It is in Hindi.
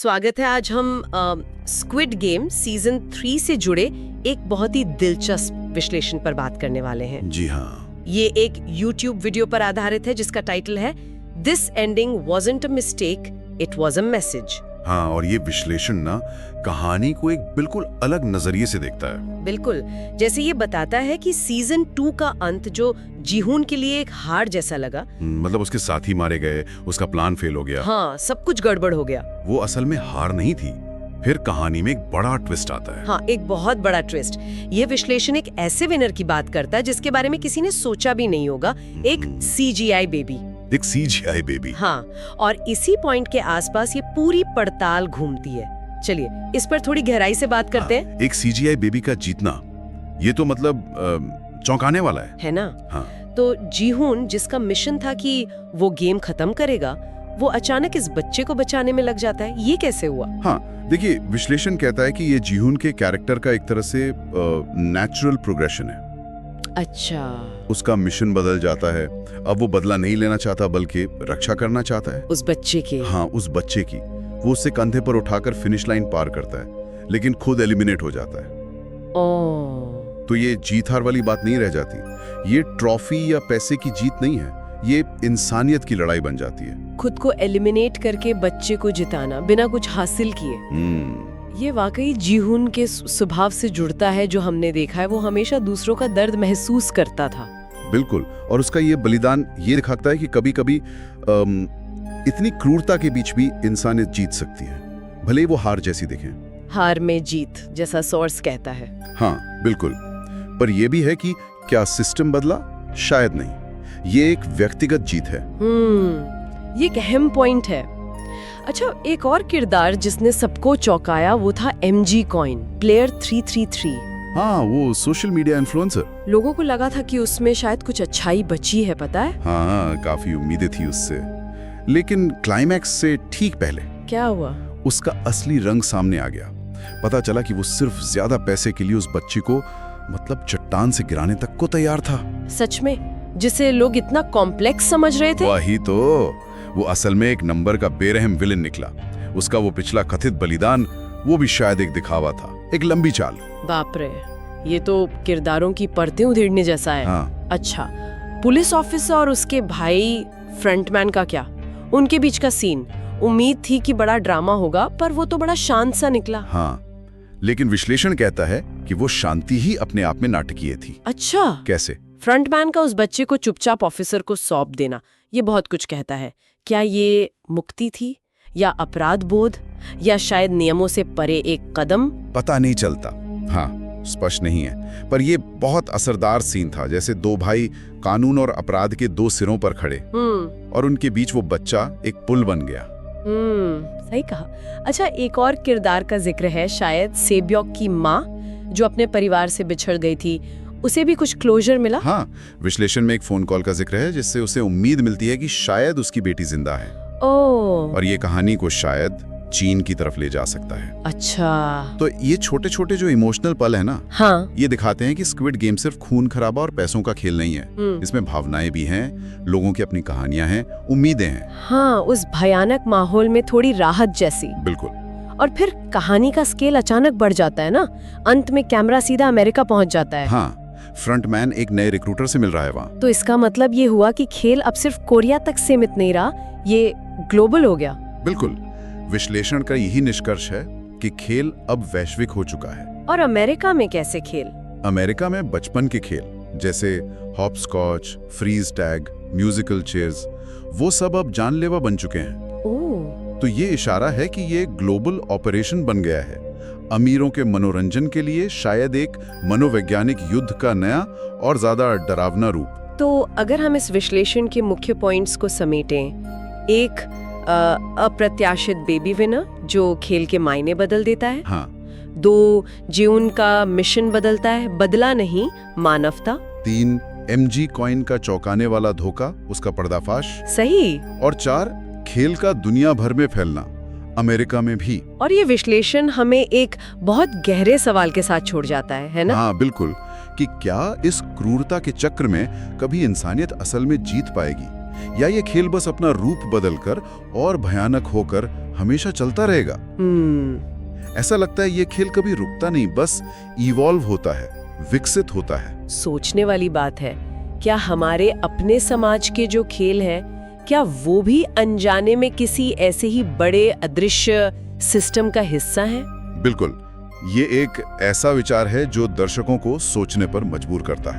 स्वागत है। आज हम स्क्विड गेम सीजन 3 से जुड़े एक बहुत ही दिलचस्प विश्लेषण पर बात करने वाले हैं। जी हाँ, ये एक YouTube वीडियो पर आधारित है जिसका टाइटल है this ending wasn't a mistake, it was a message. हाँ, और ये विश्लेषण ना कहानी को एक बिल्कुल अलग नजरिए से देखता है। बिल्कुल, जैसे ये बताता है कि सीजन 2 का अंत जो जीहून के लिए एक हार जैसा लगा, मतलब उसके साथी मारे गए, उसका प्लान फेल हो गया। हाँ, सब कुछ गड़बड़ हो गया। वो असल में हार नहीं थी। फिर कहानी में एक बड़ा ट्विस्ट आता है। हाँ, एक बहुत बड़ा ट्विस्ट। ये विश्लेषण एक ऐसे विनर की बात करता है जिसके बारे में किसी ने सोचा भी नहीं होगा, एक CGI बेबी। एक CGI बेबी। हाँ, और इसी पॉइंट के आसपास ये पूरी पड़ताल घूमती है। चलिए इस पर थोड़ी गहराई से बात करते हैं। एक CGI बेबी का जीतना, ये तो मतलब चौंकाने वाला है ना? हाँ। तो जीहून, जिसका मिशन था कि वो गेम खत्म करेगा, वो अचानक इस बच्चे को बचाने में लग जाता है। ये कैसे हुआ? हाँ, देखिए, विश्लेषण कहता है कि ये जीहून के कैरेक्टर का एक तरह से नेचुरल प्रोग्रेशन है। अच्छा, उसका मिशन बदल जाता है। अब वो बदला नहीं लेना चाहता बल्कि रक्षा करना चाहता है उस बच्चे के। हाँ, उस बच्चे की। वो उसे कंधे पर उठाकर फिनिश लाइन पार करता है, लेकिन खुद एलिमिनेट हो जाता है। तो ये जीत हार वाली बात नहीं रह जाती। ये ट्रॉफी या पैसे की जीत नहीं है, ये इंसानियत की लड़ाई बन जाती है। खुद को एलिमिनेट करके बच्चे को जिताना बिना कुछ हासिल किए। ये वाकई जीहून के स्वभाव से जुड़ता है। जो हमने देखा है, वो हमेशा दूसरों का दर्द महसूस करता था। बिल्कुल, और उसका ये बलिदान ये दिखाता है कि कभी-कभी इतनी क्रूरता के बीच भी इंसानियत जीत सकती है, भले ही वो हार जैसी दिखे। हार में जीत, जैसा सोर्स कहता है। हाँ, बिल्कुल। पर यह भी है कि क्या सिस्टम बदला? शायद नहीं। ये एक व्यक्तिगत जीत है। ये एक अहम पॉइंट है। अच्छा, एक और किरदार जिसने सबको चौंकाया वो था MG कॉइन, प्लेयर 333। हाँ, वो सोशल मीडिया इन्फ्लुएंसर। लोगों को लगा था कि उसमें शायद कुछ अच्छाई बची है, पता है? हाँ, काफी उम्मीदें थी उससे। लेकिन क्लाइमैक्स से ठीक पहले क्या हुआ? उसका असली रंग सामने आ गया। पता चला कि वो सिर्फ ज्यादा पैसे के लिए उस बच्ची को मतलब चट्टान से गिराने तक को तैयार था। सच में? जिसे लोग इतना कॉम्प्लेक्स समझ रहे थे? वही तो। वो असल में एक नंबर का बेरहम विलेन निकला। उसका वो पिछला कथित बलिदान, वो भी शायद एक दिखावा था, एक लंबी चाल। बाप रे, ये तो किरदारों की परतें उधेड़ने जैसा है। हाँ। अच्छा, पुलिस ऑफिसर और उसके भाई फ्रंटमैन का क्या? उनके बीच का सीन, उम्मीद थी कि बड़ा ड्रामा होगा, पर वो तो बड़ा शांत सा निकला। हाँ, लेकिन विश्लेषण कहता है कि वो शांति ही अपने आप में नाटकीय थी। अच्छा, कैसे? फ्रंटमैन का उस बच्चे को चुपचाप ऑफिसर को सौंप देना, ये बहुत कुछ कहता है। क्या ये मुक्ति थी, या अपराध बोध, या शायद नियमों से परे एक कदम? पता नहीं चलता। हाँ, स्पष्ट नहीं है, पर ये बहुत असरदार सीन था। जैसे दो भाई कानून और अपराध के दो सिरों पर खड़े, और उनके बीच वो बच्चा एक पुल बन गया। सही कहा। अच्छा, एक और किरदार का जिक्र है, शायद सेब्योक की माँ, जो अपने परिवार से बिछड़ गई थी। उसे भी कुछ क्लोजर मिला? हाँ, विश्लेषण में एक फोन कॉल का जिक्र है जिससे उसे उम्मीद मिलती है कि शायद उसकी बेटी जिंदा है। और ये कहानी को शायद चीन की तरफ ले जा सकता है। अच्छा, तो ये छोटे छोटे जो इमोशनल पल है ना, हाँ, ये दिखाते हैं कि स्क्विड गेम सिर्फ खून खराबा और पैसों का खेल नहीं है। इसमें भावनाएं भी हैं, लोगों की अपनी कहानियां हैं, उम्मीदें हैं। हाँ, उस भयानक माहौल में थोड़ी राहत जैसी। बिल्कुल। और फिर कहानी का स्केल अचानक बढ़ जाता है ना। अंत में कैमरा सीधा अमेरिका पहुंच जाता है। हाँ, फ्रंटमैन एक नए रिक्रूटर से मिल रहा है वहाँ। तो इसका मतलब ये हुआ कि खेल अब सिर्फ कोरिया तक सीमित नहीं रहा, ये ग्लोबल हो गया। बिल्कुल। विश्लेषण का यही निष्कर्ष है कि खेल अब वैश्विक हो चुका है। और अमेरिका में कैसे खेल? अमेरिका में बचपन के खेल जैसे hopscotch, freeze tag, musical chairs, वो सब अब जानलेवा बन चुके हैं। तो ये इशारा है कि ये ग्लोबल ऑपरेशन बन गया है। अमीरों के मनोरंजन के लिए शायद एक मनोवैज्ञानिक युद्ध का नया और ज्यादा डरावना रूप। तो अगर हम इस विश्लेषण के मुख्य पॉइंट्स को समेटें, एक अप्रत्याशित बेबी विनर जो खेल के मायने बदल देता है। हाँ। 2, जीवन का मिशन बदलता है, बदला नहीं, मानवता। 3, MG कॉइन का चौंकाने वाला धोखा, उसका पर्दाफाश। सही। और 4, खेल का दुनिया भर में फैलना, अमेरिका में भी। और ये विश्लेषण हमें एक बहुत गहरे सवाल के साथ छोड़ जाता है ना? हाँ, बिल्कुल, कि क्या इस क्रूरता के चक्र में कभी इंसानियत असल में जीत पाएगी, या ये खेल बस अपना रूप बदलकर और भयानक होकर हमेशा चलता रहेगा? ऐसा लगता है ये खेल कभी रुकता नहीं, बस इवॉल्व होता है, विकसित होता है। सोचने वाली बात है, क्या हमारे अपने समाज के जो खेल हैं, क्या वो भी अनजाने में किसी ऐसे ही बड़े अदृश्य सिस्टम का हिस्सा हैं? बिल्कुल, ये एक ऐसा विचार है जो दर्शकों को सोचने पर मजबूर करता है।